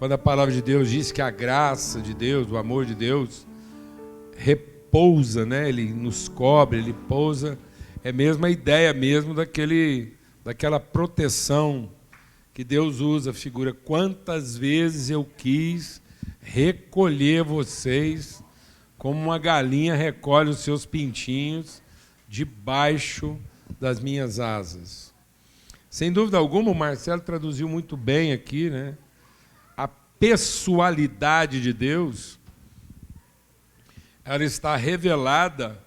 quando a palavra de Deus diz que a graça de Deus, o amor de Deus, repousa, né? Ele nos cobre, ele pousa, é mesmo a ideia mesmo daquela proteção que Deus usa, a figura. Quantas vezes eu quis recolher vocês, como uma galinha recolhe os seus pintinhos debaixo das minhas asas. Sem dúvida alguma, o Marcelo traduziu muito bem aqui, né? A pessoalidade de Deus, ela está revelada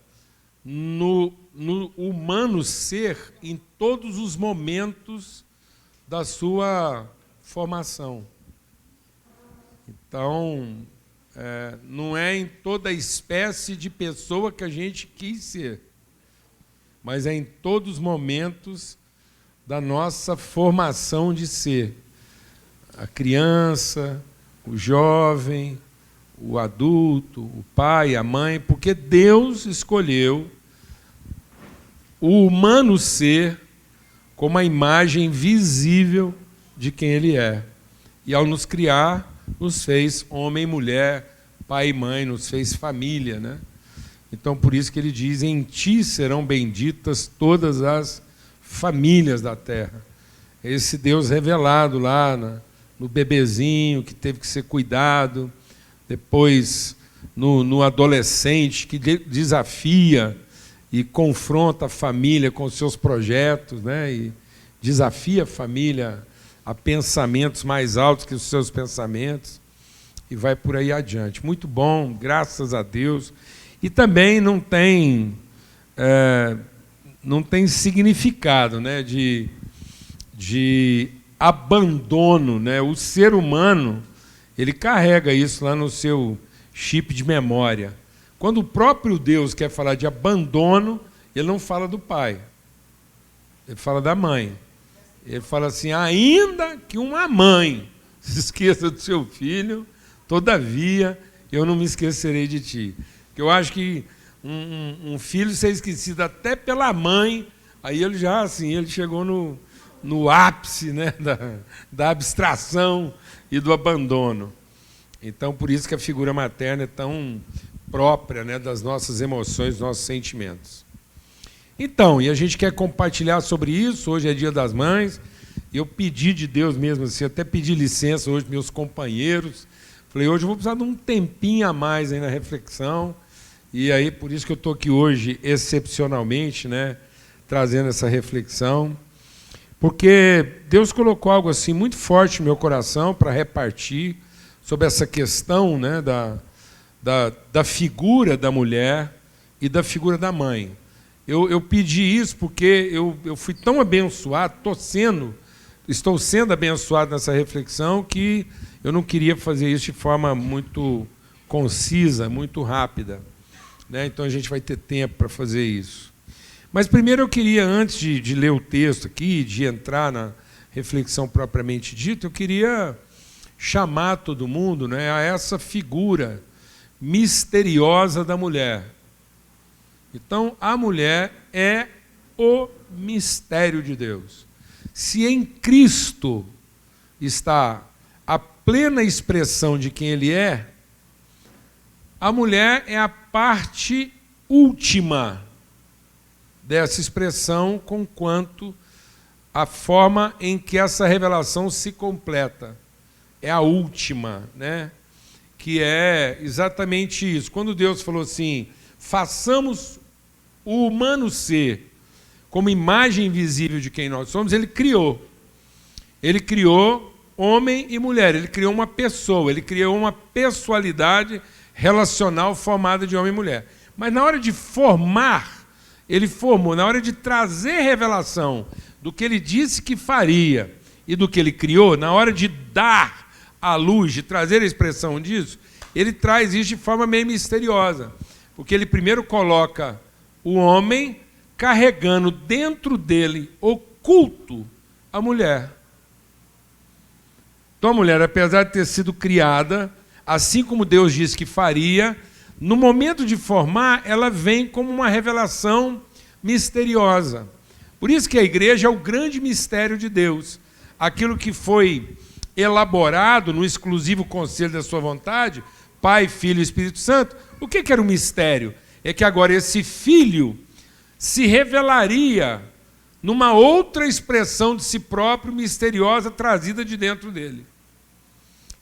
no humano ser em todos os momentos da sua formação. Então, não é em toda espécie de pessoa que a gente quis ser, mas é em todos os momentos da nossa formação de ser. A criança, o jovem, o adulto, o pai, a mãe, porque Deus escolheu o humano ser como a imagem visível de quem Ele é. E ao nos criar, nos fez homem e mulher, pai e mãe, nos fez família, né? Então, por isso que Ele diz, em Ti serão benditas todas as famílias da terra. Esse Deus revelado lá no bebezinho que teve que ser cuidado, depois no adolescente que desafia e confronta a família com os seus projetos, né? E desafia a família a pensamentos mais altos que os seus pensamentos, e vai por aí adiante. Muito bom, graças a Deus. E também não tem significado, né, de abandono, né? O ser humano, ele carrega isso lá no seu chip de memória. Quando o próprio Deus quer falar de abandono, Ele não fala do pai, Ele fala da mãe. Ele fala assim, ainda que uma mãe se esqueça do seu filho, todavia eu não me esquecerei de ti. Porque eu acho que um filho ser esquecido até pela mãe, aí ele já assim, ele chegou no ápice, né, da abstração e do abandono. Então, por isso que a figura materna é tão própria, né, das nossas emoções, dos nossos sentimentos. Então, e a gente quer compartilhar sobre isso, hoje é Dia das Mães, eu pedi de Deus mesmo assim, até pedi licença hoje meus companheiros, falei, hoje eu vou precisar de um tempinho a mais aí na reflexão, e aí por isso que eu estou aqui hoje, excepcionalmente, né, trazendo essa reflexão, porque Deus colocou algo assim muito forte no meu coração para repartir sobre essa questão, né, da figura da mulher e da figura da mãe. Eu pedi isso porque eu fui tão abençoado, estou sendo abençoado nessa reflexão, que eu não queria fazer isso de forma muito concisa, muito rápida, né? Então a gente vai ter tempo para fazer isso. Mas primeiro eu queria, antes de ler o texto aqui, de entrar na reflexão propriamente dita, eu queria chamar todo mundo, né, a essa figura misteriosa da mulher. Então, a mulher é o mistério de Deus. Se em Cristo está a plena expressão de quem Ele é, a mulher é a parte última dessa expressão, conquanto a forma em que essa revelação se completa. É a última, né? Que é exatamente isso. Quando Deus falou assim, façamos o humano ser como imagem visível de quem nós somos, Ele criou. Ele criou homem e mulher, Ele criou uma pessoa, Ele criou uma pessoalidade relacional formada de homem e mulher. Mas na hora de formar, Ele formou, na hora de trazer revelação do que Ele disse que faria e do que Ele criou, na hora de dar à luz, de trazer a expressão disso, Ele traz isso de forma meio misteriosa. Porque Ele primeiro coloca o homem carregando dentro dele, oculto, a mulher. Então a mulher, apesar de ter sido criada, assim como Deus disse que faria, no momento de formar, ela vem como uma revelação misteriosa. Por isso que a igreja é o grande mistério de Deus. Aquilo que foi elaborado no exclusivo conselho da sua vontade, Pai, Filho e Espírito Santo, o que era o mistério? É que agora esse Filho se revelaria numa outra expressão de si próprio, misteriosa, trazida de dentro dele.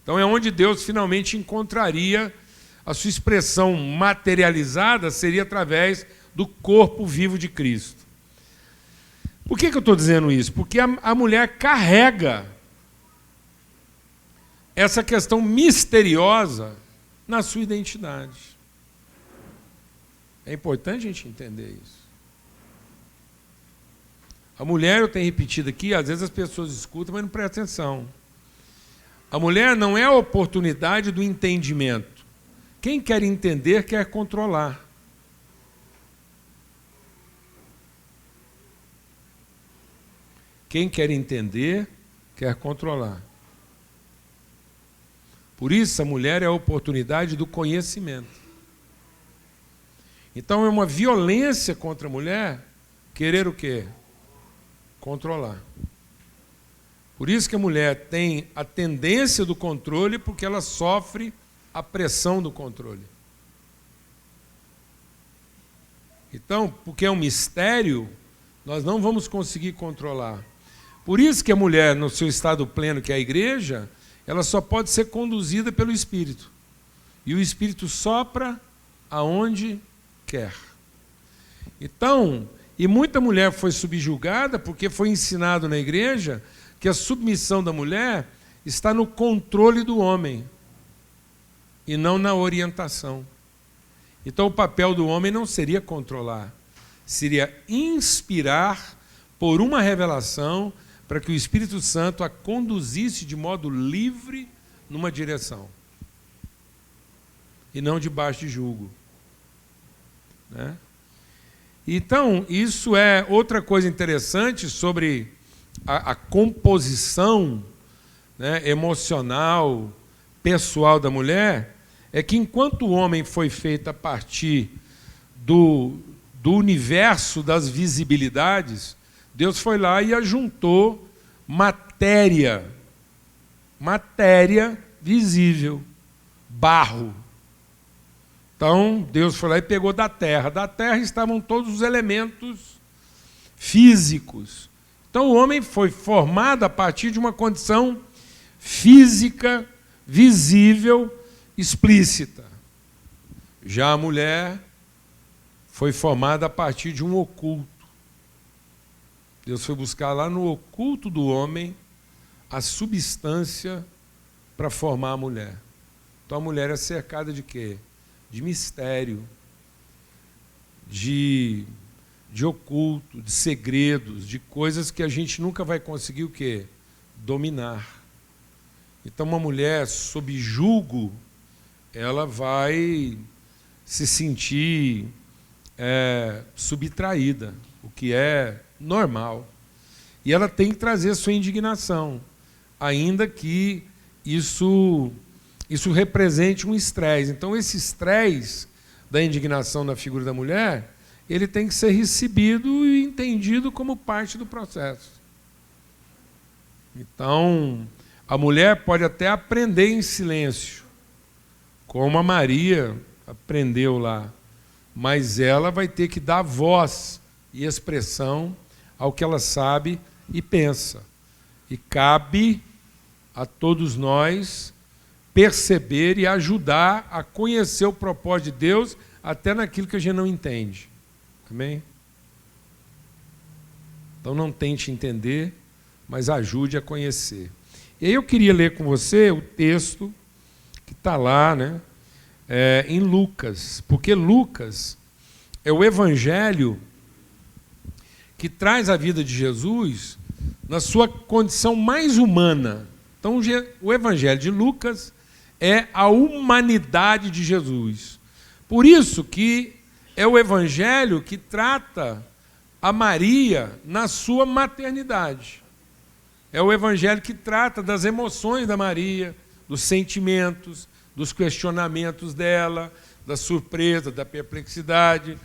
Então é onde Deus finalmente encontraria a sua expressão materializada, seria através do corpo vivo de Cristo. Por que eu estou dizendo isso? Porque a mulher carrega essa questão misteriosa na sua identidade. É importante a gente entender isso. A mulher, eu tenho repetido aqui, às vezes as pessoas escutam, mas não prestam atenção. A mulher não é a oportunidade do entendimento. Quem quer entender, quer controlar. Quem quer entender, quer controlar. Por isso, a mulher é a oportunidade do conhecimento. Então, é uma violência contra a mulher querer o quê? Controlar. Por isso que a mulher tem a tendência do controle, porque ela sofre a pressão do controle. Então, porque é um mistério, nós não vamos conseguir controlar. Por isso que a mulher, no seu estado pleno, que é a igreja, ela só pode ser conduzida pelo Espírito. E o Espírito sopra aonde quer. Então, e muita mulher foi subjugada porque foi ensinado na igreja que a submissão da mulher está no controle do homem e não na orientação. Então o papel do homem não seria controlar, seria inspirar por uma revelação para que o Espírito Santo a conduzisse de modo livre numa direção e não debaixo de julgo. Né? Então, isso é outra coisa interessante sobre a composição, né, emocional, pessoal da mulher, é que enquanto o homem foi feito a partir do universo das visibilidades, Deus foi lá e ajuntou matéria visível, barro. Então, Deus foi lá e pegou da terra. Da terra estavam todos os elementos físicos. Então, o homem foi formado a partir de uma condição física, visível, explícita. Já a mulher foi formada a partir de um oculto. Deus foi buscar lá no oculto do homem a substância para formar a mulher. Então, a mulher é cercada de quê? De mistério, de oculto, de segredos, de coisas que a gente nunca vai conseguir o quê? Dominar. Então, uma mulher sob julgo, ela vai se sentir subtraída, o que é normal. E ela tem que trazer sua indignação, ainda que isso represente um estresse. Então, esse estresse da indignação na figura da mulher, ele tem que ser recebido e entendido como parte do processo. Então, a mulher pode até aprender em silêncio, como a Maria aprendeu lá, mas ela vai ter que dar voz e expressão ao que ela sabe e pensa. E cabe a todos nós perceber e ajudar a conhecer o propósito de Deus até naquilo que a gente não entende. Amém? Então não tente entender, mas ajude a conhecer. E aí eu queria ler com você o texto que está lá, né, em Lucas, porque Lucas é o evangelho que traz a vida de Jesus na sua condição mais humana. Então o evangelho de Lucas é a humanidade de Jesus. Por isso que é o evangelho que trata a Maria na sua maternidade. É o evangelho que trata das emoções da Maria, dos sentimentos, dos questionamentos dela, da surpresa, da perplexidade.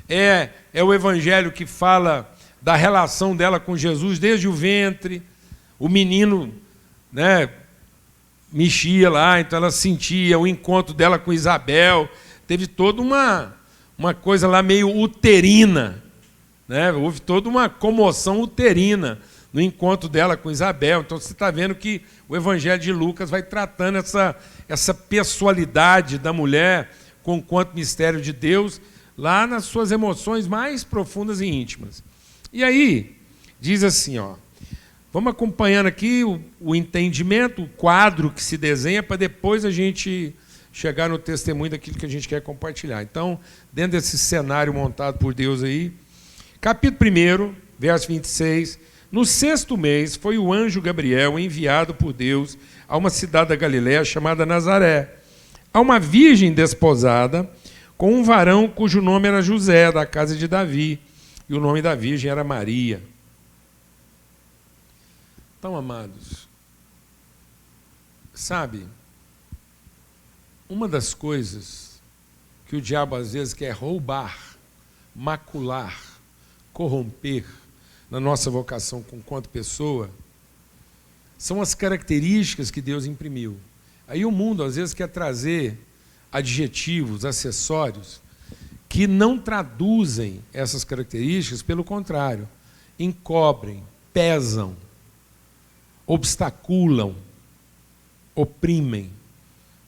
É o evangelho que fala da relação dela com Jesus desde o ventre, o menino, né, mexia lá, então ela sentia o encontro dela com Isabel. Teve toda uma coisa lá meio uterina, né? Houve toda uma comoção uterina no encontro dela com Isabel. Então você está vendo que o Evangelho de Lucas vai tratando essa pessoalidade da mulher com o quanto mistério de Deus, lá nas suas emoções mais profundas e íntimas. E aí, diz assim, ó, vamos acompanhando aqui o entendimento, o quadro que se desenha, para depois a gente chegar no testemunho daquilo que a gente quer compartilhar. Então, dentro desse cenário montado por Deus aí, capítulo 1, verso 26, no 6º mês foi o anjo Gabriel enviado por Deus a uma cidade da Galiléia chamada Nazaré, a uma virgem desposada com um varão cujo nome era José, da casa de Davi, e o nome da virgem era Maria. Então, amados, sabe, uma das coisas que o diabo às vezes quer roubar, macular, corromper na nossa vocação enquanto pessoa, são as características que Deus imprimiu. Aí o mundo às vezes quer trazer adjetivos, acessórios, que não traduzem essas características, pelo contrário, encobrem, pesam, obstaculam, oprimem.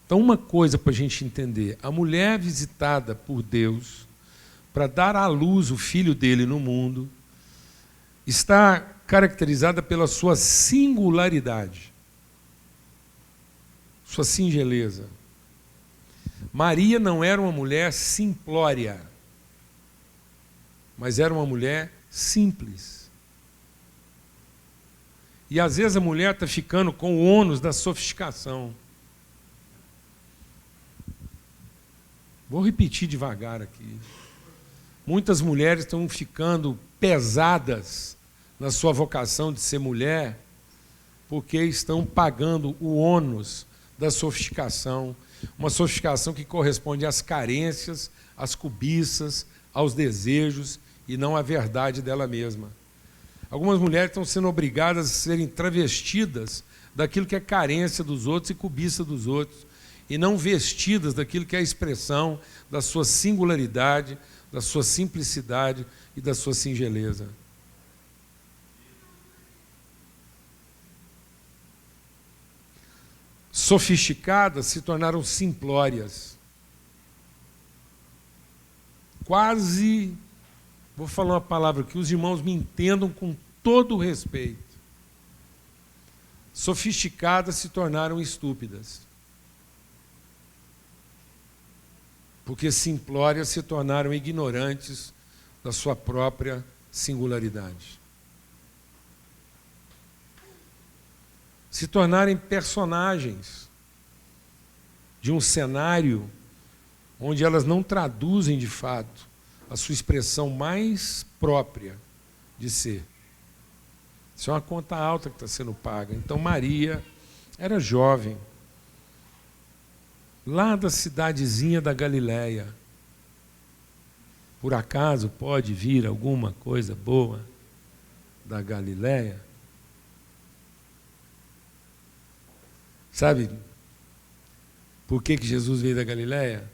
Então, uma coisa para a gente entender: a mulher visitada por Deus para dar à luz o filho dele no mundo está caracterizada pela sua singularidade, sua singeleza. Maria não era uma mulher simplória, mas era uma mulher simples. E às vezes a mulher está ficando com o ônus da sofisticação. Vou repetir devagar aqui. Muitas mulheres estão ficando pesadas na sua vocação de ser mulher, porque estão pagando o ônus da sofisticação, uma sofisticação que corresponde às carências, às cobiças, aos desejos e não à verdade dela mesma. Algumas mulheres estão sendo obrigadas a serem travestidas daquilo que é carência dos outros e cobiça dos outros, e não vestidas daquilo que é a expressão da sua singularidade, da sua simplicidade e da sua singeleza. Sofisticadas se tornaram simplórias. Quase, vou falar uma palavra que os irmãos me entendam com todo o respeito. Sofisticadas se tornaram estúpidas. Porque simplórias se tornaram ignorantes da sua própria singularidade. Se tornarem personagens de um cenário onde elas não traduzem de fato a sua expressão mais própria de ser. Isso é uma conta alta que está sendo paga. Então Maria era jovem, lá da cidadezinha da Galiléia. Por acaso pode vir alguma coisa boa da Galiléia? Sabe por que Jesus veio da Galiléia?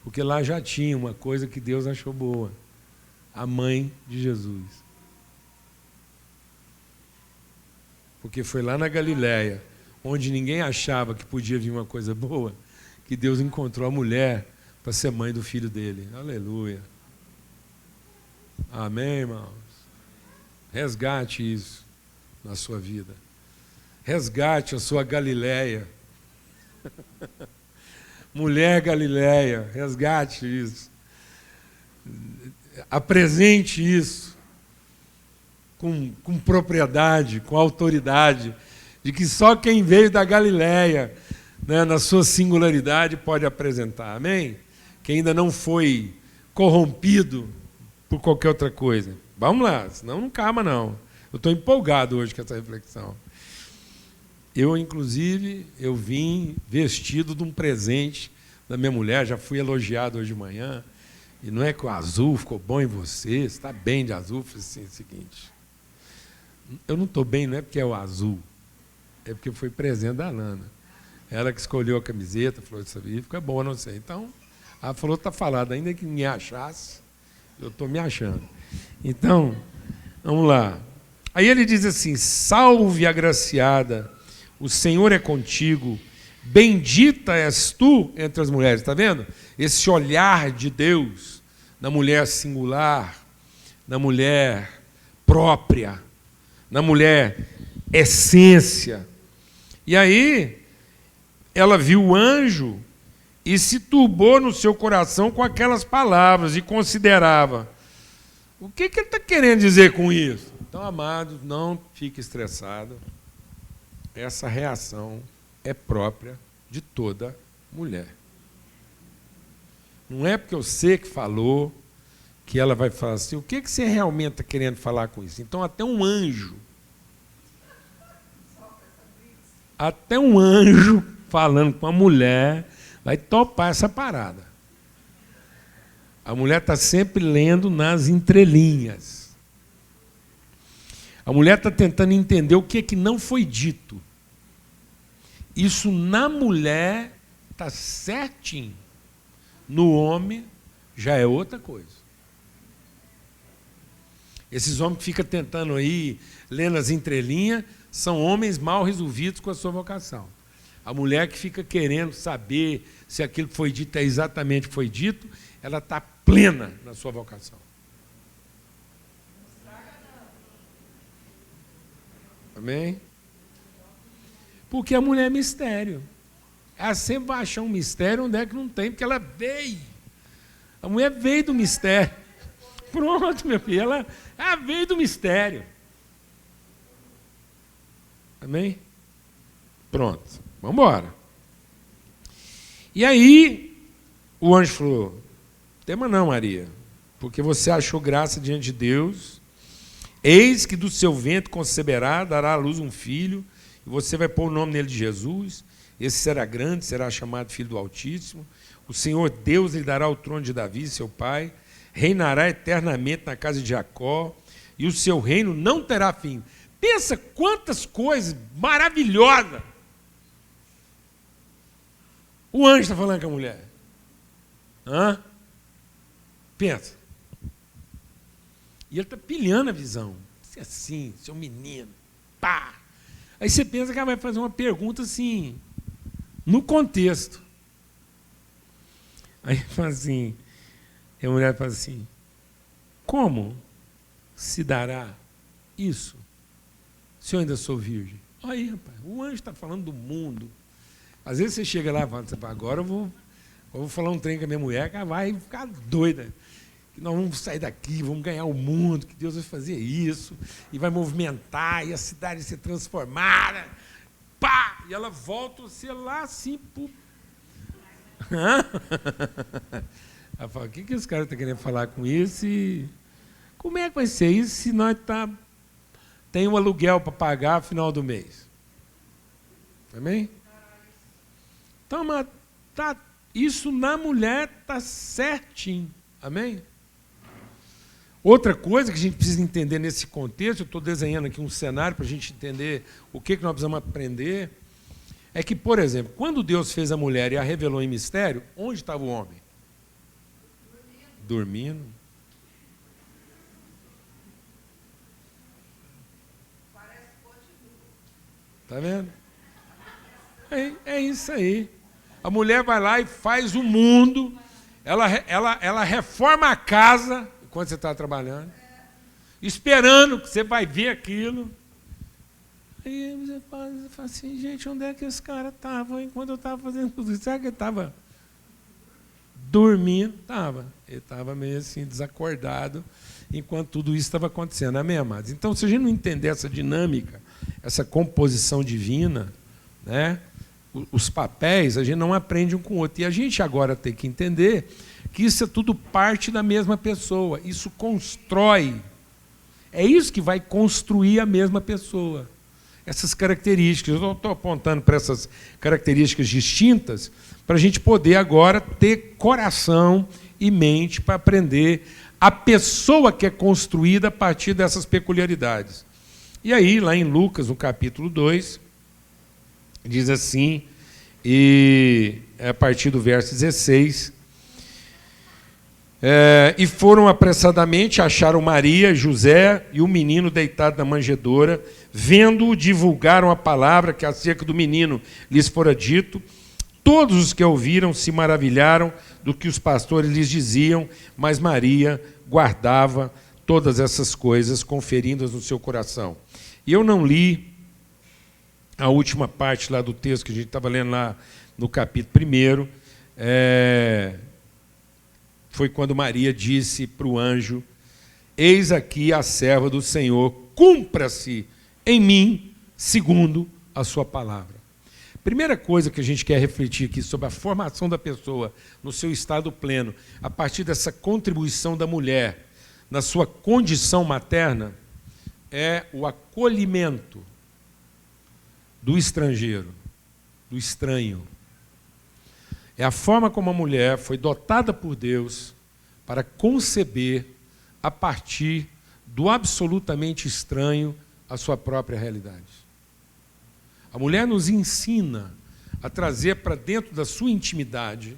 Porque lá já tinha uma coisa que Deus achou boa: a mãe de Jesus. Porque foi lá na Galiléia, onde ninguém achava que podia vir uma coisa boa, que Deus encontrou a mulher para ser mãe do filho dele. Aleluia. Amém, irmãos? Resgate isso na sua vida. Resgate a sua Galiléia. Mulher Galiléia, resgate isso. Apresente isso com propriedade, com autoridade, de que só quem veio da Galiléia, né, na sua singularidade, pode apresentar. Amém? Que ainda não foi corrompido por qualquer outra coisa. Vamos lá, senão não calma não. Eu estou empolgado hoje com essa reflexão. Eu, inclusive, eu vim vestido de um presente da minha mulher, já fui elogiado hoje de manhã, e não é que o azul ficou bom em você, você está bem de azul. Eu falei assim, é o seguinte, eu não estou bem, não é porque é o azul, é porque foi presente da Nana. Ela que escolheu a camiseta, falou isso aí, fica boa, não sei. Então, ela falou, está falado, ainda que me achasse, eu estou me achando. Então, vamos lá. Aí ele diz assim, salve agraciada, o Senhor é contigo, bendita és tu entre as mulheres. Está vendo? Esse olhar de Deus na mulher singular, na mulher própria, na mulher essência. E aí, ela viu o anjo e se turbou no seu coração com aquelas palavras e considerava, o que ele está querendo dizer com isso? Então, amados, não fique estressado. Essa reação é própria de toda mulher. Não é porque eu sei que falou que ela vai falar assim, o que você realmente está querendo falar com isso? Então, até um anjo falando com a mulher vai topar essa parada. A mulher está sempre lendo nas entrelinhas. A mulher está tentando entender o que não foi dito. Isso na mulher está certinho. No homem já é outra coisa. Esses homens que ficam tentando aí, lendo as entrelinhas, são homens mal resolvidos com a sua vocação. A mulher que fica querendo saber se aquilo que foi dito é exatamente o que foi dito, ela está plena na sua vocação. Amém? Porque a mulher é mistério. Ela sempre vai achar um mistério onde é que não tem, porque ela veio. A mulher veio do mistério. Pronto, meu filho, ela veio do mistério. Amém? Pronto, vamos embora. E aí, o anjo falou, tema não, Maria, porque você achou graça diante de Deus, eis que do seu ventre conceberá, dará à luz um filho, e você vai pôr o nome nele de Jesus, esse será grande, será chamado Filho do Altíssimo, o Senhor Deus lhe dará o trono de Davi, seu pai, reinará eternamente na casa de Jacó, e o seu reino não terá fim. Pensa quantas coisas maravilhosas o anjo está falando com a mulher. Hã? Pensa. E ele está pilhando a visão. Você é assim, seu menino. Pá! Aí você pensa que ela vai fazer uma pergunta assim, no contexto. Aí fala assim, e a mulher fala assim, como se dará isso se eu ainda sou virgem? Aí, rapaz, o anjo está falando do mundo. Às vezes você chega lá e fala, agora eu vou falar um trem com a minha mulher, que ela vai ficar doida. Que nós vamos sair daqui, vamos ganhar o mundo, que Deus vai fazer isso, e vai movimentar, e a cidade vai ser transformada. Pá! E ela volta a ser lá assim, pô. Ela fala, o que esse cara está querendo falar com isso? E como é que vai ser isso se nós tem um aluguel para pagar no final do mês? Amém? Então, isso na mulher está certinho. Amém? Outra coisa que a gente precisa entender nesse contexto, eu estou desenhando aqui um cenário para a gente entender o que nós precisamos aprender, é que, por exemplo, quando Deus fez a mulher e a revelou em mistério, onde estava o homem? Dormindo. Está vendo? É isso aí. A mulher vai lá e faz o mundo, ela reforma a casa, enquanto você está trabalhando, esperando que você vai ver aquilo. Aí você fala assim, gente, onde é que esse cara estava enquanto eu estava fazendo tudo isso? Será que ele estava dormindo? Estava. Ele estava meio assim, desacordado, enquanto tudo isso estava acontecendo. Amém, amados? Então, se a gente não entender essa dinâmica, essa composição divina, né, os papéis, a gente não aprende um com o outro. E a gente agora tem que entender que isso é tudo parte da mesma pessoa. Isso constrói. É isso que vai construir a mesma pessoa. Essas características. Eu estou apontando para essas características distintas para a gente poder agora ter coração e mente para aprender a pessoa que é construída a partir dessas peculiaridades. E aí, lá em Lucas, no capítulo 2, diz assim, e é a partir do verso 16. E foram apressadamente, acharam Maria, José e o menino deitado na manjedoura. Vendo-o, divulgaram a palavra que acerca do menino lhes fora dito. Todos os que ouviram se maravilharam do que os pastores lhes diziam, mas Maria guardava todas essas coisas, conferindo-as no seu coração. E eu não li a última parte lá do texto que a gente estava lendo lá no capítulo 1. Foi quando Maria disse para o anjo: eis aqui a serva do Senhor, cumpra-se em mim segundo a sua palavra. Primeira coisa que a gente quer refletir aqui sobre a formação da pessoa no seu estado pleno, a partir dessa contribuição da mulher na sua condição materna, é o acolhimento do estrangeiro, do estranho. É a forma como a mulher foi dotada por Deus para conceber, a partir do absolutamente estranho, a sua própria realidade. A mulher nos ensina a trazer para dentro da sua intimidade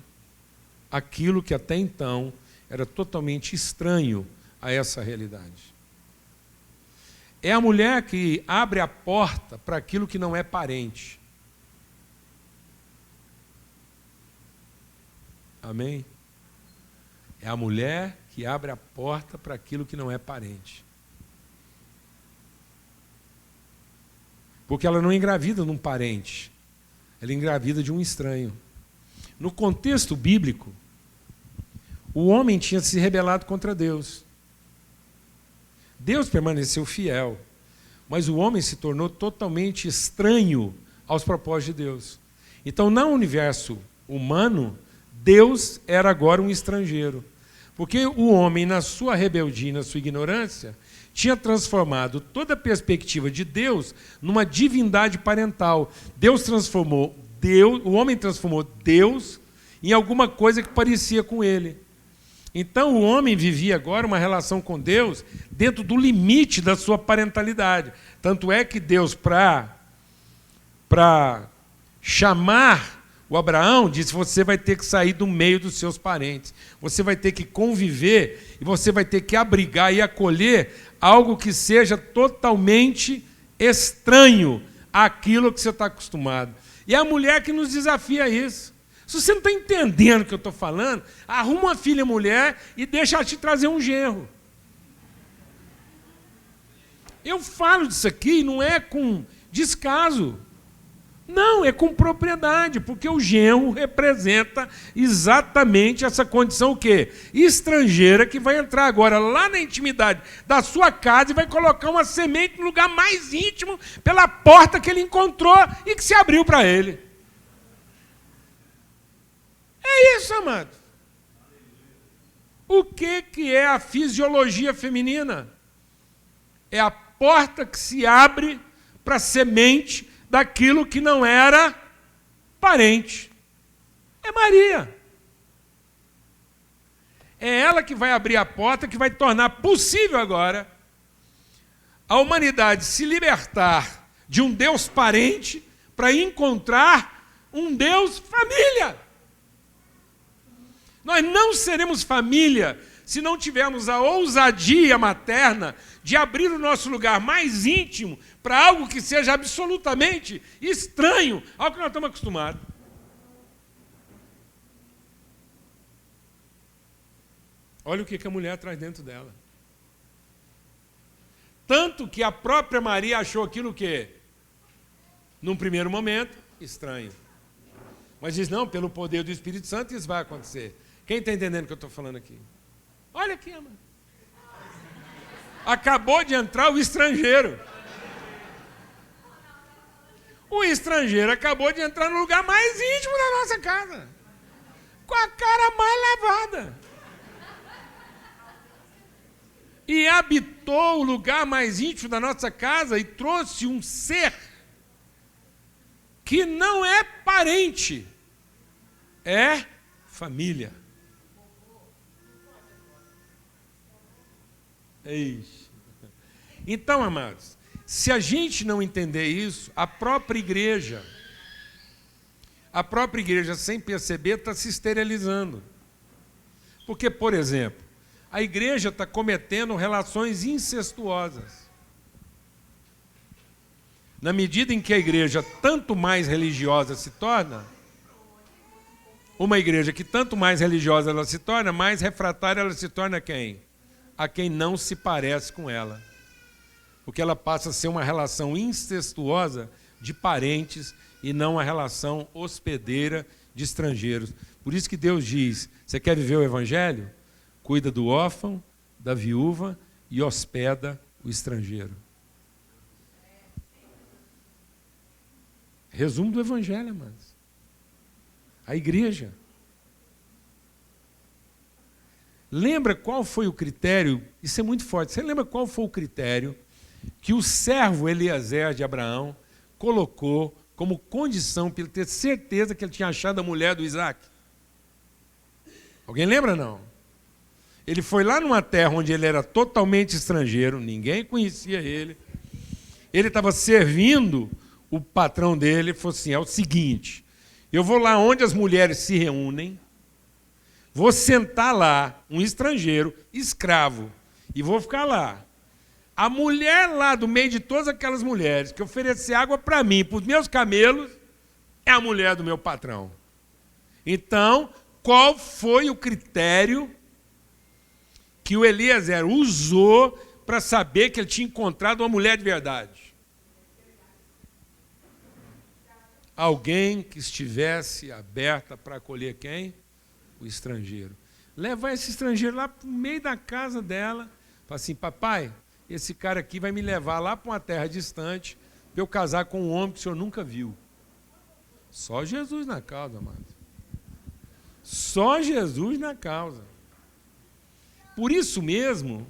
aquilo que até então era totalmente estranho a essa realidade. É a mulher que abre a porta para aquilo que não é parente. Amém? É a mulher que abre a porta para aquilo que não é parente. Porque ela não engravida de um parente, ela engravida de um estranho. No contexto bíblico, o homem tinha se rebelado contra Deus. Deus permaneceu fiel, mas o homem se tornou totalmente estranho aos propósitos de Deus. Então, no universo humano, Deus era agora um estrangeiro. Porque o homem, na sua rebeldia e na sua ignorância, tinha transformado toda a perspectiva de Deus numa divindade parental. O homem transformou Deus em alguma coisa que parecia com ele. Então o homem vivia agora uma relação com Deus dentro do limite da sua parentalidade. Tanto é que Deus, para chamar o Abraão, disse: você vai ter que sair do meio dos seus parentes, você vai ter que conviver e você vai ter que abrigar e acolher algo que seja totalmente estranho àquilo que você está acostumado. E é a mulher que nos desafia a isso. Se você não está entendendo o que eu estou falando, arruma uma filha mulher e deixa ela te trazer um genro. Eu falo disso aqui, não é com descaso. Não, é com propriedade, porque o genro representa exatamente essa condição o quê? Estrangeira, que vai entrar agora lá na intimidade da sua casa e vai colocar uma semente no lugar mais íntimo pela porta que ele encontrou e que se abriu para ele. É isso, amado. O que é a fisiologia feminina? É a porta que se abre para a semente daquilo que não era parente. É Maria. É ela que vai abrir a porta, que vai tornar possível agora a humanidade se libertar de um Deus parente para encontrar um Deus família. Nós não seremos família se não tivermos a ousadia materna de abrir o nosso lugar mais íntimo para algo que seja absolutamente estranho ao que nós estamos acostumados. Olha o que a mulher traz dentro dela. Tanto que a própria Maria achou aquilo que, num primeiro momento, estranho. Mas diz: não, pelo poder do Espírito Santo isso vai acontecer. Quem está entendendo o que eu estou falando aqui? Olha aqui, amado. Acabou de entrar o estrangeiro. O estrangeiro acabou de entrar no lugar mais íntimo da nossa casa, com a cara mais lavada. E habitou o lugar mais íntimo da nossa casa e trouxe um ser que não é parente, é família. Então, amados, se a gente não entender isso, a própria igreja, a própria igreja, sem perceber, está se esterilizando. Porque, por exemplo, a igreja está cometendo relações incestuosas. Na medida em que a igreja tanto mais religiosa se torna, uma igreja que tanto mais religiosa ela se torna, mais refratária ela se torna a quem? A quem não se parece com ela. Porque ela passa a ser uma relação incestuosa de parentes e não uma relação hospedeira de estrangeiros. Por isso que Deus diz, você quer viver o evangelho? Cuida do órfão, da viúva e hospeda o estrangeiro. Resumo do evangelho, amados. A igreja. Lembra qual foi o critério? Isso é muito forte. Você lembra qual foi o critério que o servo Eliezer de Abraão colocou como condição para ele ter certeza que ele tinha achado a mulher do Isaac? Alguém lembra, não? Ele foi lá numa terra onde ele era totalmente estrangeiro, ninguém conhecia ele. Ele estava servindo o patrão dele, ele falou assim, é o seguinte, eu vou lá onde as mulheres se reúnem, vou sentar lá, um estrangeiro, escravo, e vou ficar lá. A mulher lá, do meio de todas aquelas mulheres, que oferecer água para mim, para os meus camelos, é a mulher do meu patrão. Então, qual foi o critério que o Eliezer usou para saber que ele tinha encontrado uma mulher de verdade? Alguém que estivesse aberta para acolher quem? O estrangeiro. Levar esse estrangeiro lá para o meio da casa dela, fala assim, papai, esse cara aqui vai me levar lá para uma terra distante para eu casar com um homem que o senhor nunca viu. Só Jesus na causa, amado. Só Jesus na causa. Por isso mesmo,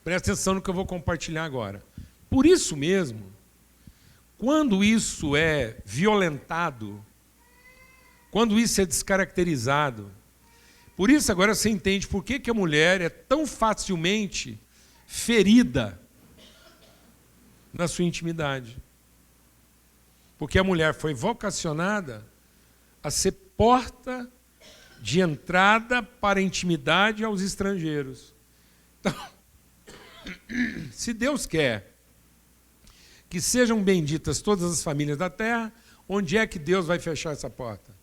presta atenção no que eu vou compartilhar agora. Por isso mesmo, quando isso é violentado, quando isso é descaracterizado, por isso agora você entende por que a mulher é tão facilmente ferida na sua intimidade. Porque a mulher foi vocacionada a ser porta de entrada para a intimidade aos estrangeiros. Então, se Deus quer que sejam benditas todas as famílias da terra, onde é que Deus vai fechar essa porta?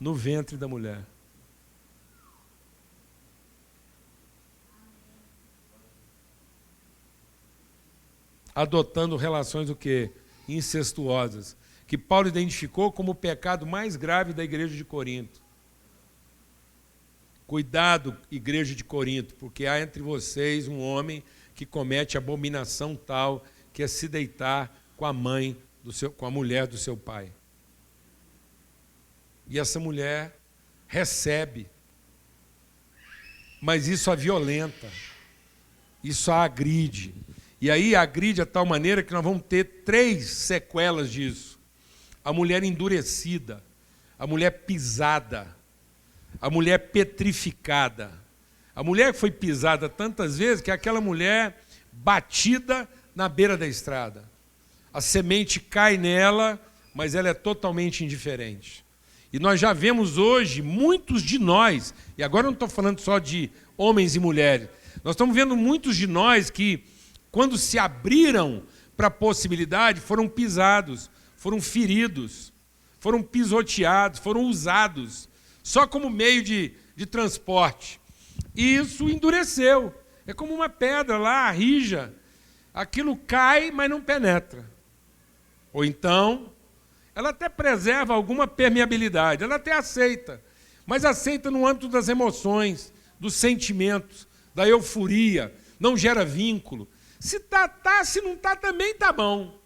No ventre da mulher. Adotando relações o quê? Incestuosas, que Paulo identificou como o pecado mais grave da igreja de Corinto. Cuidado, igreja de Corinto, porque há entre vocês um homem que comete abominação tal, que é se deitar com a mãe, com a mulher do seu pai. E essa mulher recebe, mas isso a violenta, isso a agride. E aí agride a tal maneira que nós vamos ter 3 sequelas disso. A mulher endurecida, a mulher pisada, a mulher petrificada. A mulher que foi pisada tantas vezes que é aquela mulher batida na beira da estrada. A semente cai nela, mas ela é totalmente indiferente. E nós já vemos hoje muitos de nós, e agora eu não estou falando só de homens e mulheres, nós estamos vendo muitos de nós que, quando se abriram para a possibilidade, foram pisados, foram feridos, foram pisoteados, foram usados, só como meio de transporte. E isso endureceu. É como uma pedra lá, rija. Aquilo cai, mas não penetra. Ou então, ela até preserva alguma permeabilidade, ela até aceita, mas aceita no âmbito das emoções, dos sentimentos, da euforia, não gera vínculo. Se tá, se não tá, também tá bom.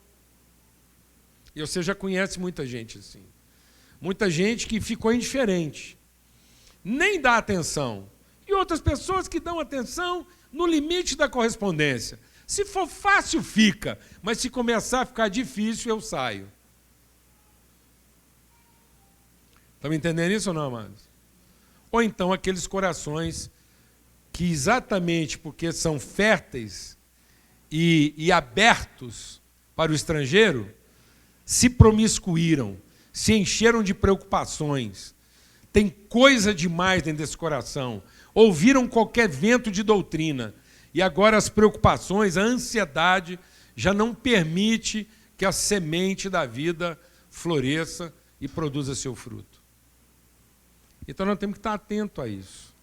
E você já conhece muita gente assim. Muita gente que ficou indiferente, nem dá atenção. E outras pessoas que dão atenção no limite da correspondência. Se for fácil, fica, mas se começar a ficar difícil, eu saio. Estão me entendendo isso ou não, amados? Ou então aqueles corações que exatamente porque são férteis e abertos para o estrangeiro, se promiscuíram, se encheram de preocupações. Tem coisa demais dentro desse coração. Ouviram qualquer vento de doutrina. E agora as preocupações, a ansiedade, já não permite que a semente da vida floresça e produza seu fruto. Então nós temos que estar atentos a isso.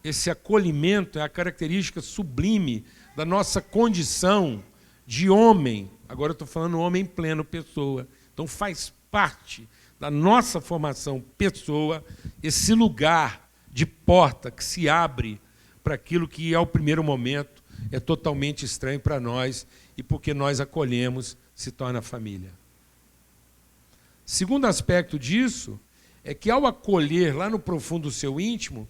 Esse acolhimento é a característica sublime da nossa condição de homem. Agora eu estou falando homem pleno, pessoa. Então faz parte da nossa formação pessoa esse lugar de porta que se abre para aquilo que, ao primeiro momento, é totalmente estranho para nós e porque nós acolhemos, se torna família. Segundo aspecto disso é que, ao acolher lá no profundo do seu íntimo,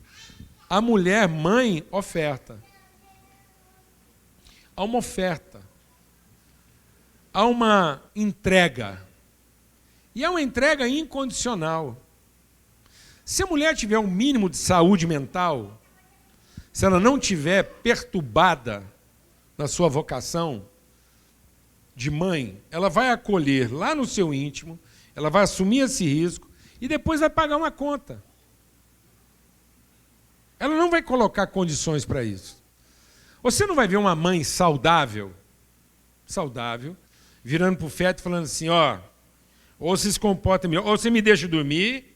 a mulher mãe oferta. Há uma oferta. Há uma entrega. E é uma entrega incondicional. Se a mulher tiver um mínimo de saúde mental, se ela não estiver perturbada na sua vocação de mãe, ela vai acolher lá no seu íntimo, ela vai assumir esse risco e depois vai pagar uma conta. Ela não vai colocar condições para isso. Você não vai ver uma mãe saudável, virando para o feto e falando assim, ó, ou você se comporta melhor, ou você me deixa dormir,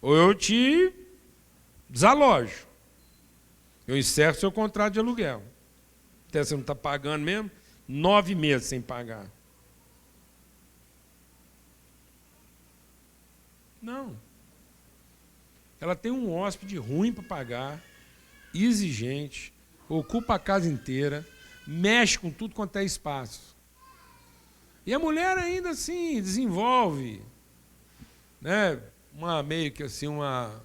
ou eu te desalojo. Eu encerro seu contrato de aluguel. Até você não está pagando mesmo, 9 meses sem pagar. Não. Ela tem um hóspede ruim para pagar, exigente, ocupa a casa inteira, mexe com tudo quanto é espaço. E a mulher ainda assim desenvolve, né, meio que assim, uma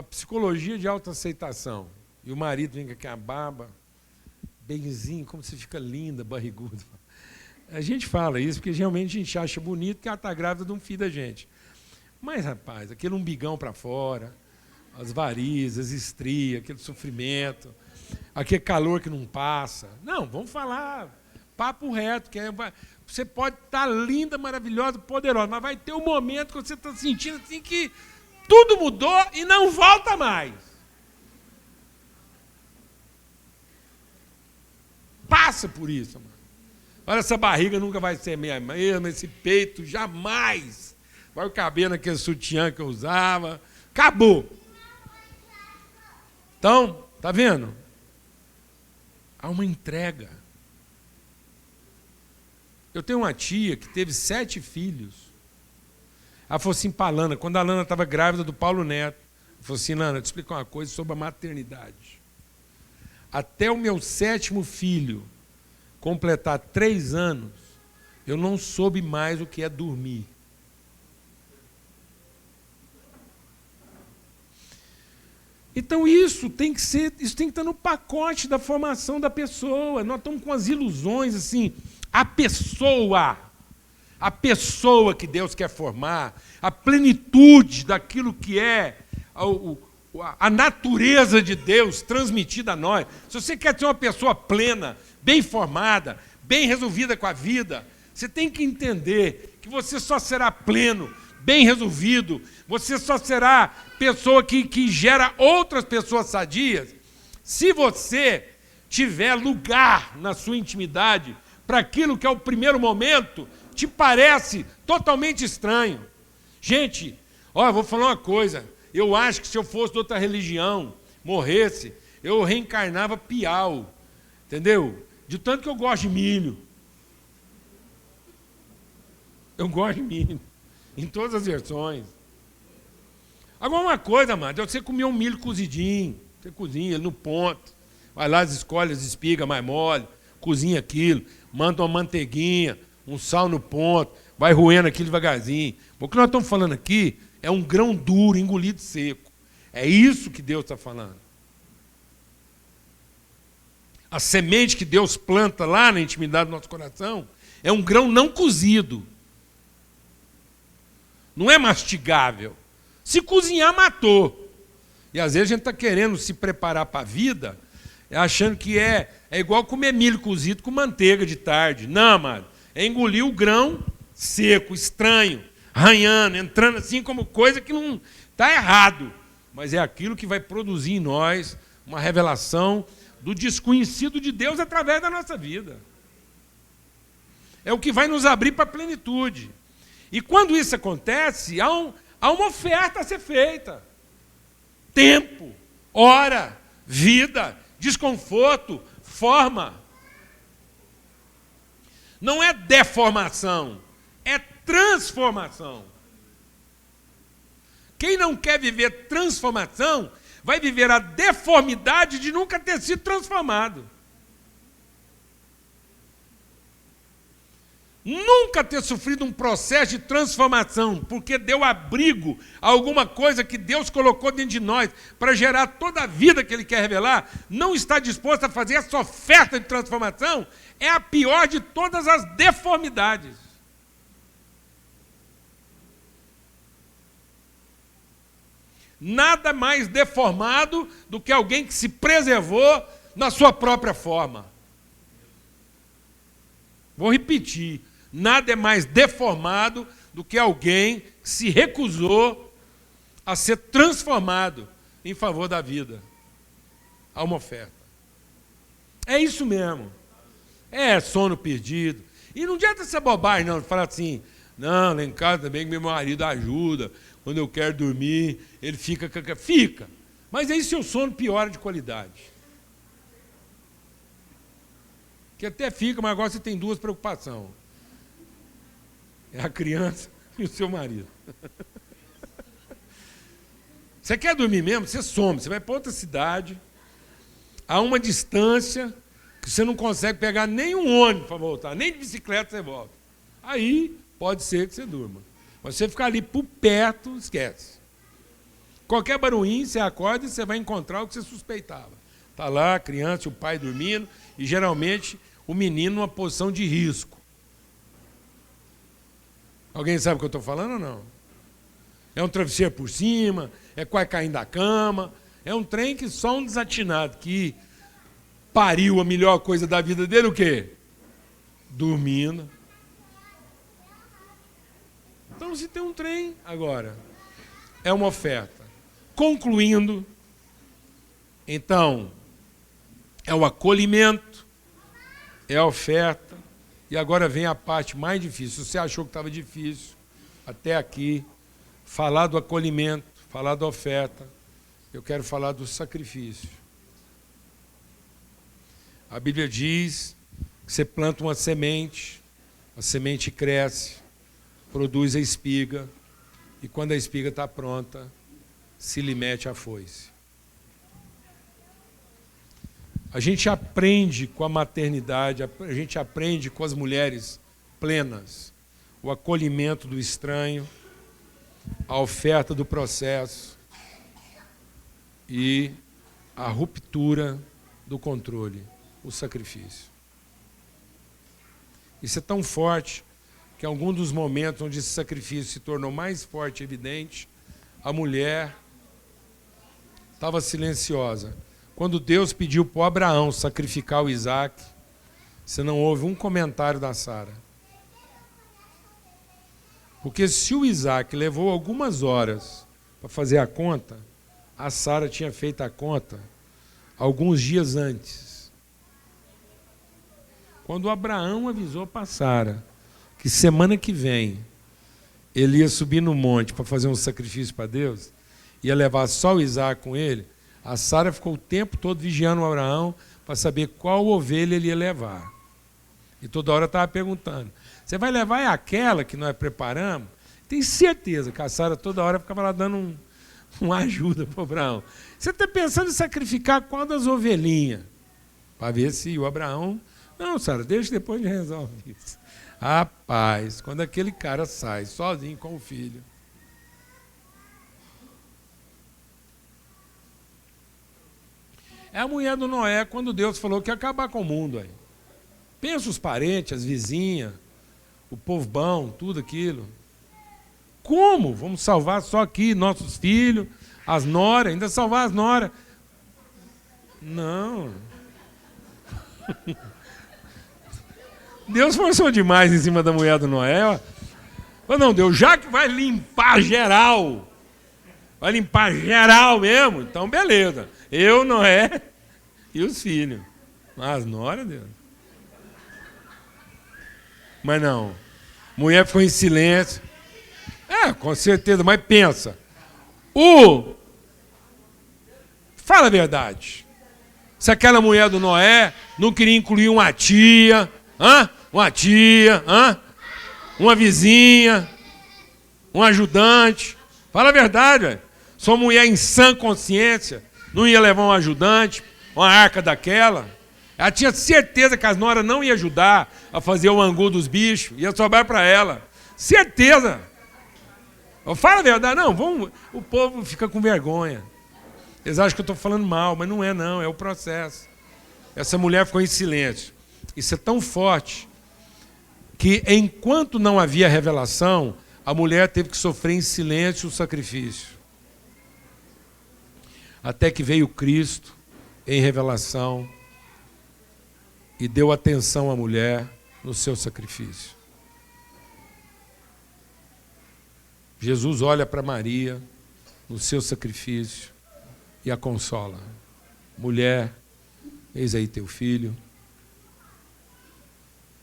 psicologia de autoaceitação. E o marido vem com aquela barba, benzinho, como você fica linda, barriguda. A gente fala isso porque realmente a gente acha bonito que ela está grávida de um filho da gente. Mas, rapaz, aquele umbigão para fora, as varizes, as estrias, aquele sofrimento, aquele calor que não passa. Não, vamos falar papo reto, que você pode estar linda, maravilhosa, poderosa, mas vai ter um momento que você está sentindo assim que tudo mudou e não volta mais. Passa por isso, mano. Olha, essa barriga nunca vai ser minha mesma, esse peito jamais vai caber naquele sutiã que eu usava. Acabou. Então, tá vendo? Há uma entrega. Eu tenho uma tia que teve 7 filhos. Ela falou assim para a Lana, quando a Lana estava grávida do Paulo Neto, ela falou assim, Lana, te explicar uma coisa sobre a maternidade. Até o meu 7º filho completar 3 anos, eu não soube mais o que é dormir. Então isso tem que estar no pacote da formação da pessoa. Nós estamos com as ilusões assim, a pessoa que Deus quer formar, a plenitude daquilo que é a natureza de Deus transmitida a nós. Se você quer ser uma pessoa plena, bem formada, bem resolvida com a vida, você tem que entender que você só será pleno, bem resolvido, você só será pessoa que gera outras pessoas sadias, se você tiver lugar na sua intimidade para aquilo que, ao primeiro momento, te parece totalmente estranho. Gente, eu vou falar uma coisa, eu acho que se eu fosse de outra religião, morresse, eu reencarnava piau, entendeu? De tanto que eu gosto de milho. Eu gosto de milho, em todas as versões. Agora uma coisa, mano, é você comer um milho cozidinho, você cozinha ele no ponto, vai lá, escolhe as espigas mais mole, cozinha aquilo, manda uma manteiguinha, um sal no ponto, vai roendo aquilo devagarzinho. O que nós estamos falando aqui é um grão duro, engolido seco. É isso que Deus está falando. A semente que Deus planta lá na intimidade do nosso coração é um grão não cozido. Não é mastigável. Se cozinhar, matou. E às vezes a gente está querendo se preparar para a vida, achando que é igual comer milho cozido com manteiga de tarde. Não, amado. É engolir o grão seco, estranho, arranhando, entrando assim como coisa que não está errado. Mas é aquilo que vai produzir em nós uma revelação do desconhecido de Deus através da nossa vida. É o que vai nos abrir para a plenitude. E quando isso acontece, há uma oferta a ser feita. Tempo, hora, vida, desconforto, forma. Não é deformação, é transformação. Quem não quer viver transformação, vai viver a deformidade de nunca ter sido transformado. Nunca ter sofrido um processo de transformação, porque deu abrigo a alguma coisa que Deus colocou dentro de nós para gerar toda a vida que Ele quer revelar, não está disposto a fazer essa oferta de transformação, é a pior de todas as deformidades. Nada mais deformado do que alguém que se preservou na sua própria forma. Vou repetir. Nada é mais deformado do que alguém que se recusou a ser transformado em favor da vida. Há uma oferta. É isso mesmo. É sono perdido. E não adianta ser bobagem, não, de falar assim, não, lá em casa também meu marido ajuda, quando eu quero dormir, ele fica. Fica. Mas aí seu sono piora de qualidade. Que até fica, mas agora você tem duas preocupações. É a criança e o seu marido. Você quer dormir mesmo? Você some. Você vai para outra cidade, a uma distância, que você não consegue pegar nem um ônibus para voltar, nem de bicicleta você volta. Aí pode ser que você durma. Mas você ficar ali por perto, esquece. Qualquer barulhinho, você acorda e você vai encontrar o que você suspeitava. Está lá a criança e o pai dormindo, e geralmente o menino numa posição de risco. Alguém sabe o que eu estou falando ou não? É um travesseiro por cima, é quase caindo da cama, é um trem que só um desatinado que pariu a melhor coisa da vida dele, o quê? Dormindo. Então, se tem um trem, agora, é uma oferta. Concluindo, então, é o acolhimento, é a oferta, e agora vem a parte mais difícil. Se você achou que estava difícil, até aqui, falar do acolhimento, falar da oferta, eu quero falar do sacrifício. A Bíblia diz que você planta uma semente, a semente cresce, produz a espiga, e quando a espiga está pronta, se lhe mete a foice. A gente aprende com a maternidade, a gente aprende com as mulheres plenas, o acolhimento do estranho, a oferta do processo e a ruptura do controle, o sacrifício. Isso é tão forte que em algum dos momentos onde esse sacrifício se tornou mais forte e evidente, a mulher estava silenciosa. Quando Deus pediu para Abraão sacrificar o Isaac, você não ouve um comentário da Sara. Porque se o Isaac levou algumas horas para fazer a conta, a Sara tinha feito a conta alguns dias antes. Quando Abraão avisou para Sara que semana que vem ele ia subir no monte para fazer um sacrifício para Deus, ia levar só o Isaac com ele, a Sara ficou o tempo todo vigiando o Abraão para saber qual ovelha ele ia levar. E toda hora estava perguntando, você vai levar aquela que nós preparamos? Tenho certeza que a Sara toda hora ficava lá dando uma ajuda para o Abraão. Você está pensando em sacrificar qual das ovelhinhas? Para ver se o Abraão... Não, Sara, deixa depois de resolve isso. Rapaz, quando aquele cara sai sozinho com o filho... É a mulher do Noé quando Deus falou que ia acabar com o mundo. Aí. Pensa os parentes, as vizinhas, o povo bom, tudo aquilo. Como? Vamos salvar só aqui nossos filhos, as noras, ainda salvar as noras. Não. Deus forçou demais em cima da mulher do Noé. Ó. Falou, não, Deus, já que vai limpar geral, vai limpar geral mesmo, então beleza. Eu, Noé e os filhos. Mas nora, Deus. Mas não. Mulher ficou em silêncio. Com certeza, mas pensa. Fala a verdade. Se aquela mulher do Noé não queria incluir uma tia, uma vizinha, um ajudante. Fala a verdade, velho. Sua mulher em sã consciência não ia levar um ajudante, uma arca daquela. Ela tinha certeza que as noras não iam ajudar a fazer o angu dos bichos, ia sobrar para ela. Certeza. Fala a verdade. Não, o povo fica com vergonha. Eles acham que eu estou falando mal, mas não, é o processo. Essa mulher ficou em silêncio. Isso é tão forte que, enquanto não havia revelação, a mulher teve que sofrer em silêncio o sacrifício. Até que veio Cristo em revelação e deu atenção à mulher no seu sacrifício. Jesus olha para Maria no seu sacrifício e a consola. Mulher, eis aí teu filho.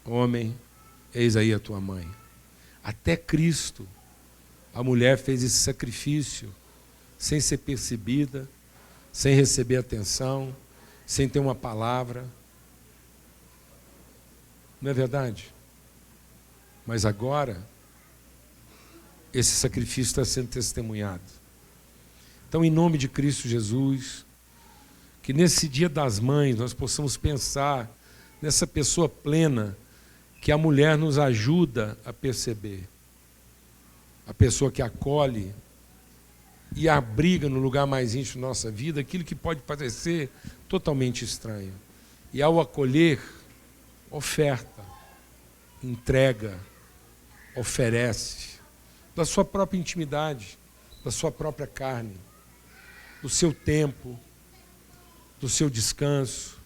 Homem, eis aí a tua mãe. Até Cristo, a mulher fez esse sacrifício sem ser percebida, sem receber atenção, sem ter uma palavra. Não é verdade? Mas agora, esse sacrifício está sendo testemunhado. Então, em nome de Cristo Jesus, que nesse Dia das Mães nós possamos pensar nessa pessoa plena que a mulher nos ajuda a perceber. A pessoa que acolhe e abriga no lugar mais íntimo da nossa vida aquilo que pode parecer totalmente estranho. E ao acolher, oferta, entrega, oferece da sua própria intimidade, da sua própria carne, do seu tempo, do seu descanso,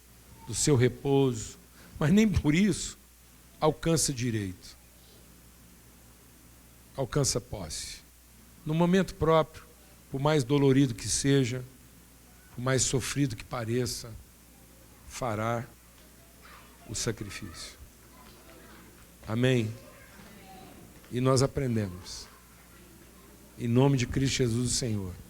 do seu repouso, mas nem por isso alcança direito, alcança posse. No momento próprio, por mais dolorido que seja, por mais sofrido que pareça, fará o sacrifício. Amém? E nós aprendemos. Em nome de Cristo Jesus, o Senhor.